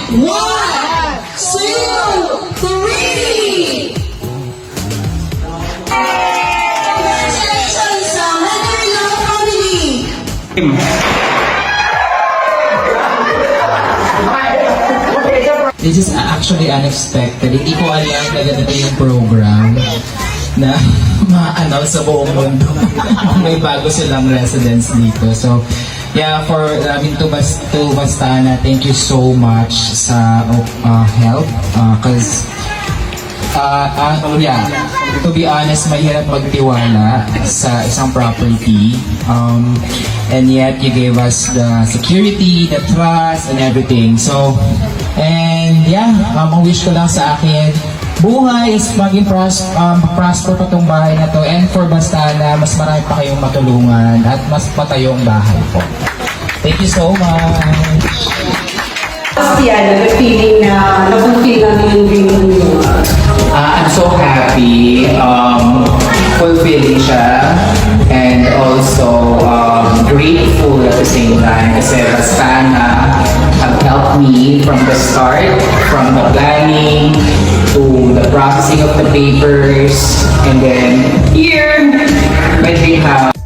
One, two, three! Congratulations sa Manila family! This is actually unexpected. Hindi ko alam na ganito yung program na ma-announce sa buong mundo. May bago silang residents dito. So, yeah, for to Bastana, thank you so much sa help. Cause, yeah, to be honest, mahirap magtiwala sa isang property. And yet, you gave us the security, the trust, and everything. So, and yeah, ang wish ko lang sa akin, buhay is maging prosper pa tong bahay na to. And for Bastana, mas marami pa kayong matulungan at mas patayong bahay po. Thank you so much. Yan, the feeling na na-fulfill namin yung dream niyo. I'm so happy, fulfilling siya, and also grateful at the same time kasi Bastana have helped me from the start, from the planning to the processing of the papers, and then here, my dream house.